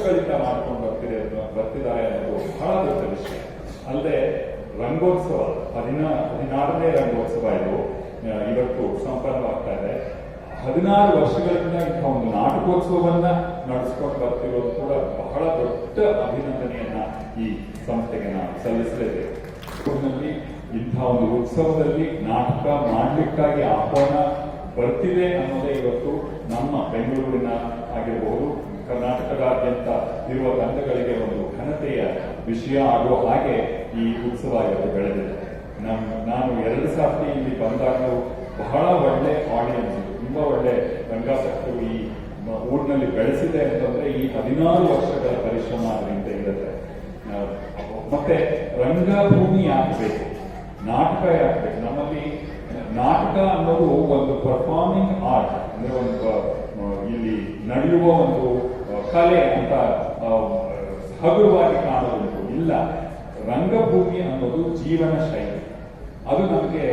ವರ್ಷಗಳಿಂದ ಮಾಡ್ಕೊಂಡು ಬರ್ತಿದ್ದಾರೆ ಅನ್ನೋದು ಬಹಳ ದೊಡ್ಡ ವಿಷಯ. ಅಲ್ಲದೆ ರಂಗೋತ್ಸವ 16ನೇ ರಂಗೋತ್ಸವ ಇದು ಇವತ್ತು ಸಂಪನ್ನವಾಗ್ತಾ ಇದೆ. 16 ವರ್ಷಗಳಿಂದ ಇಂಥ ಒಂದು ನಾಟಕೋತ್ಸವವನ್ನ ನಡೆಸ್ಕೊಂಡು ಬರ್ತಿರೋದು ಕೂಡ ಬಹಳ ದೊಡ್ಡ ಅಭಿನಂದನೆಯನ್ನ ಈ ಸಂಸ್ಥೆಗೆ ನಾವು ಸಲ್ಲಿಸಲೇಬೇಕು. ಇಂಥ ಒಂದು ಉತ್ಸವದಲ್ಲಿ ನಾಟಕ ಮಾಡಲಿಕ್ಕಾಗಿ ಆಹ್ವಾನ ಬರ್ತಿದೆ ಅನ್ನೋದೇ ಇವತ್ತು ನಮ್ಮ ಬೆಂಗಳೂರಿನ ಆಗಿರಬಹುದು ಕರ್ನಾಟಕದಾದ್ಯಂತ ಇರುವ ತಂಡಗಳಿಗೆ ಒಂದು ಘನತೆಯ ವಿಷಯ ಆಗುವ ಹಾಗೆ ಈ ಉತ್ಸವ ಇವತ್ತು ಬೆಳೆದಿದೆ. ನಾನು 2 ಸಾರಿ ಇಲ್ಲಿ ಬಂದಾಗ ಬಹಳ ಒಳ್ಳೆ ಆಡಿಯನ್ಸ್, ತುಂಬಾ ಒಳ್ಳೆ ರಂಗಾಸಕ್ತರು ಈ ಊರಿನಲ್ಲಿ ಬೆಳೆಸಿದೆ ಅಂತಂದ್ರೆ ಈ 16 ವರ್ಷಗಳ ಪರಿಶ್ರಮ ಅದರಿಂದ ಇರುತ್ತೆ. ಮತ್ತೆ ರಂಗಭೂಮಿ ಯಾಕಬೇಕು, ನಾಟಕ ಯಾಕಬೇಕು? ನಮ್ಮಲ್ಲಿ ನಾಟಕ ಅನ್ನೋದು ಒಂದು ಪರ್ಫಾರ್ಮಿಂಗ್ ಆರ್ಟ್, ಅಂದ್ರೆ ಒಂದು ಇಲ್ಲಿ ನಡೆಯುವ ಒಂದು ಕಲೆ ಅಂತ ಹಗುರವಾಗಿ ಕಾಣೋದುಂಟು. ಇಲ್ಲ, ರಂಗಭೂಮಿ ಅನ್ನೋದು ಜೀವನ ಶೈಲಿ. ಅದು ನಮಗೆ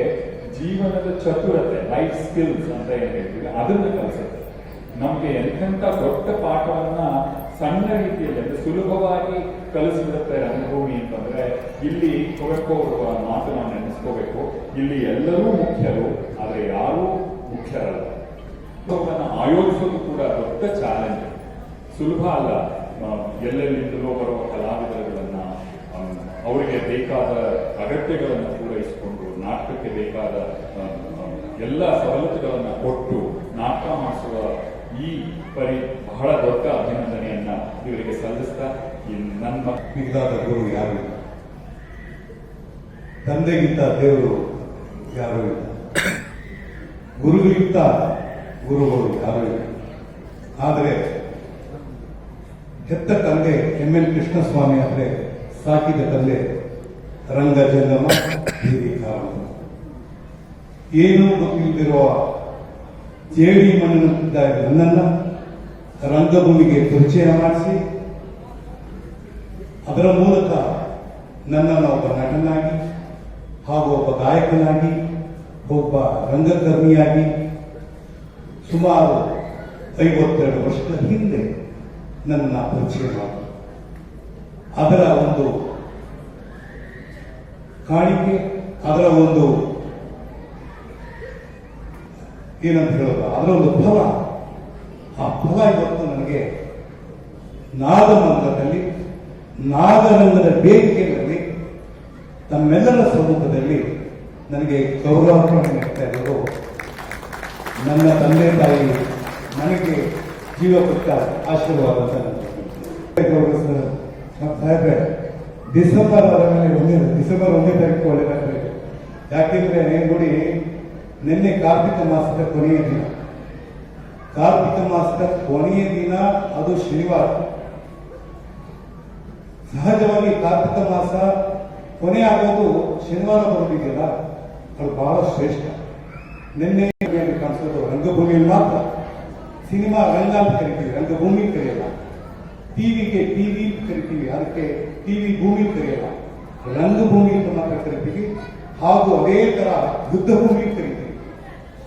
ಜೀವನದ ಚತುರತೆ, ಲೈಫ್ ಸ್ಕಿಲ್ಸ್ ಅಂತ ಏನ್ ಹೇಳ್ತೀವಿ, ಅದನ್ನ ಕಲಿಸುತ್ತೆ. ನಮ್ಗೆ ಎಂತೆಂಥ ದೊಡ್ಡ ಪಾಠವನ್ನ ಸಣ್ಣ ರೀತಿಯಲ್ಲಿ ಅಂದ್ರೆ ಸುಲಭವಾಗಿ ಕಲಿಸಿಬಿಡುತ್ತೆ ರಂಗಭೂಮಿ ಅಂತಂದ್ರೆ. ಇಲ್ಲಿ ಕುವೆಂಪು ಅವರ ಮಾತು ನಾವು ನೆನೆಸ್ಕೋಬೇಕು, ಇಲ್ಲಿ ಎಲ್ಲರೂ ಮುಖ್ಯರು ಆದ್ರೆ ಯಾರೂ ಮುಖ್ಯರಲ್ಲ. ಆಯೋಜಿಸೋದು ಕೂಡ ದೊಡ್ಡ ಚಾಲೆಂಜ್, ಸುಲಭ ಅಲ್ಲ. ಎಲ್ಲೆಲ್ಲಿಂದಲೂ ಬರುವ ಕಲಾವಿದರುಗಳನ್ನ ಅವರಿಗೆ ಬೇಕಾದ ಅಗತ್ಯಗಳನ್ನು ಪೂರೈಸಿಕೊಂಡು ನಾಟಕಕ್ಕೆ ಬೇಕಾದ ಎಲ್ಲ ಸವಲತ್ತುಗಳನ್ನ ಕೊಟ್ಟು ನಾಟಕ ಮಾಡಿಸುವ ಈ ಬಹಳ ದೊಡ್ಡ ಅಭಿನಂದನೆಯನ್ನ ಇವರಿಗೆ ಸಲ್ಲಿಸ್ತಾ ನನ್ನ ಮಿಗಿಲಾದ ಗುರು ಯಾರು ಇಲ್ಲ, ತಂದೆಗಿಂತ ದೇವರು ಯಾರು ಇಲ್ಲ, ಗುರುಗಿಂತ ಗುರುಗಳು ಯಾರು ಇಲ್ಲ. ಆದರೆ ಹೆತ್ತ ತಂದೆ ಎಂ.ಎನ್. ಕೃಷ್ಣಸ್ವಾಮಿ ಆದರೆ ಸಾಕಿದ ತಂದೆ ರಂಗಜಂಗಮ ಏನೂ ಗೊತ್ತಿಲ್ಲದಿರುವ ಜೇಡಿ ಮಣ್ಣಿನ ನನ್ನನ್ನು ರಂಗಭೂಮಿಗೆ ಪರಿಚಯ ಮಾಡಿಸಿ ಅದರ ಮೂಲಕ ನನ್ನನ್ನು ಒಬ್ಬ ನಟನಾಗಿ ಹಾಗೂ ಒಬ್ಬ ಗಾಯಕನಾಗಿ ಒಬ್ಬ ರಂಗಕರ್ಮಿಯಾಗಿ ಸುಮಾರು 52 ವರ್ಷಗಳ ಹಿಂದೆ ನನ್ನ ಪರಿಚಯ ಮಾಡಿ ಅದರ ಒಂದು ಕಾಣಿಕೆ, ಅದರ ಒಂದು ಏನಂತ ಹೇಳೋದು, ಅದರ ಒಂದು ಫಲ, ಆ ಫಲ ಇವತ್ತು ನನಗೆ ನಾಗಮಂಗಲದಲ್ಲಿ ನಾಗರಂಗದ ವೇದಿಕೆಯಲ್ಲಿ ತಮ್ಮೆಲ್ಲರ ಸಮ್ಮುಖದಲ್ಲಿ ನನಗೆ ಗೌರವಾರ್ಪಣೆ ನೀಡ್ತಾ ಇರೋದು ನನ್ನ ತಂದೆ ತಾಯಿ ನನಗೆ ಜೀವ ಕೊಟ್ಟ ಆಶೀರ್ವಾದ ಅಂತ ಸಾಹೇಬ್ರೆ. ಡಿಸೆಂಬರ್ 1ನೇ ತಾರೀಕು ಒಳ್ಳೆಯದಾಗ್ತದೆ. ಯಾಕೆಂದ್ರೆ ನೋಡಿ, ನಿನ್ನೆ ಕಾರ್ತಿಕ ಮಾಸದ ಕೊನೆಯ ದಿನ, ಕಾರ್ತಿಕ ಮಾಸದ ಕೊನೆಯ ದಿನ ಅದು ಶನಿವಾರ. ಸಹಜವಾಗಿ ಕಾರ್ತಿಕ ಮಾಸ ಕೊನೆ ಆಗೋದು ಶನಿವಾರ ಬರೋದಿದೆಯಲ್ಲ, ಅದು ಬಹಳ ಶ್ರೇಷ್ಠ. ನಿನ್ನೆ ಕಾಣಿಸೋದು ರಂಗಭೂಮಿಯಲ್ಲಿ ಮಾತ್ರ. ಸಿನಿಮಾ ರಂಗ ಅಂತ ಕರಿತೀವಿ, ರಂಗಭೂಮಿ ಕರೆಯಲ್ಲ. ಟಿವಿಗೆ ಟಿವಿ ಕರಿತೀವಿ, ಅದಕ್ಕೆ ಟಿವಿ ಭೂಮಿ ಕರೆಯಲ್ಲ. ರಂಗಭೂಮಿ ಅಂತ ಮಾತ್ರ ಕರಿತೀವಿ. ಹಾಗೂ ಅದೇ ತರ ಯುದ್ಧ ಭೂಮಿ ಕರಿತೀವಿ.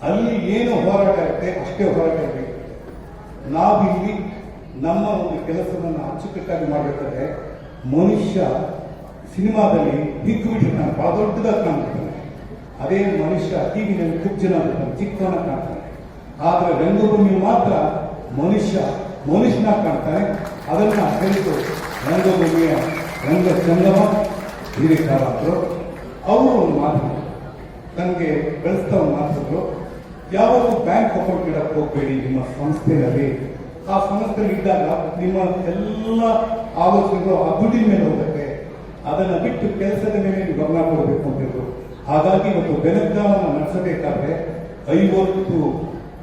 ಅಲ್ಲಿ ಏನು ಹೋರಾಟ ಇರುತ್ತೆ ಅಷ್ಟೇ ಹೋರಾಟ ಇರಬೇಕು. ನಾವಿಲ್ಲಿ ನಮ್ಮ ಒಂದು ಕೆಲಸವನ್ನು ಅಚ್ಚುಕಟ್ಟಾಗಿ ಮಾಡಬೇಕಾದ್ರೆ ಮನುಷ್ಯ ಸಿನಿಮಾದಲ್ಲಿ ಬಿದ್ದು ಬಿಟ್ಟಿರ್ತಾನೆ, ಬಹಳ ದೊಡ್ಡದಾಗಿ ಕಾಣ್ಬಿಡ್ತಾನೆ. ಅದೇ ಮನುಷ್ಯ ಟಿವಿನಲ್ಲಿ ಕುಬ್ಜನ ಚಿಕ್ಕವನ ಕಾಣ್ತಾನೆ. ಆದರೆ ರಂಗಭೂಮಿ ಮಾತ್ರ ಮನುಷ್ಯನಾಗಿ ಕಾಣ್ತಾನೆ. ಅದನ್ನ ಹೇಳಿತು ರಂಗಭೂಮಿಯ ರಂಗ ಸಂಗಮ ಹಿರಿಕಾರರು. ಅವರು ಒಂದು ಮಾತು ನನಗೆ ಬೆಳೆಸ್ತಾ ಒಂದು ಮಾತಿದ್ರು, ಯಾವಾಗ ಬ್ಯಾಂಕ್ ಅಕೌಂಟ್ ಇಡಕ್ಕೆ ಹೋಗ್ಬೇಡಿ ನಿಮ್ಮ ಸಂಸ್ಥೆಯಲ್ಲಿ. ಆ ಸಂಸ್ಥೆಯಲ್ಲಿ ಇದ್ದಾಗ ನಿಮ್ಮ ಎಲ್ಲ ಆಲೋಚನೆಗಳು ಆ ದುಡ್ಡಿನ ಮೇಲೆ ಹೋಗುತ್ತೆ, ಅದನ್ನ ಬಿಟ್ಟು ಕೆಲಸದ ಮೇಲೆ ನೀವು ಗಮನ ಕೊಡಬೇಕು ಅಂತಿದ್ರು. ಹಾಗಾಗಿ ಇವತ್ತು ಬೆಳಗಾವನ್ನು ನಡೆಸಬೇಕಾದ್ರೆ 50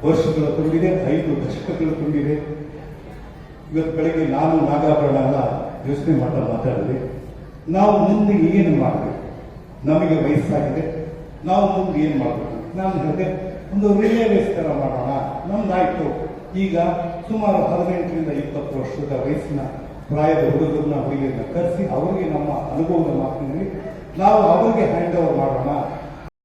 ವರ್ಷಗಳು ತುಂಬಿದೆ, 5 ದಶಕಗಳು ತುಂಬಿದೆ. ಇವತ್ತು ಬೆಳಗ್ಗೆ ನಾನು ನಾಗಾಭರಣ ಎಲ್ಲ ಯೋಚನೆ ಮಾತಾಡಿದೆ, ನಾವು ಮುಂದೆ ಏನು ಮಾಡಬೇಕು, ನಮಗೆ ವಯಸ್ಸಾಗಿದೆ, ನಾವು ಮುಂದೆ ಏನು ಮಾಡಬೇಕು. ನಾನು ಹೇಳಿದೆ, ಒಂದು ರಿಲೇ ರೇಸ್ ತರ ಮಾಡೋಣ. ನಮ್ದಾಯ್ತು, ಈಗ ಸುಮಾರು 18ರಿಂದ 20 ವರ್ಷದ ವಯಸ್ಸಿನ ಪ್ರಾಯದ ಹುಡುಗರನ್ನ ಹುಡುಗಿಯರನ್ನ ಕರೆಸಿ ಅವರಿಗೆ ನಮ್ಮ ಅನುಭವದ ಮಾತಿನಲ್ಲಿ ನಾವು ಅವರಿಗೆ ಹ್ಯಾಂಡ್ ಓವರ್ ಮಾಡೋಣ.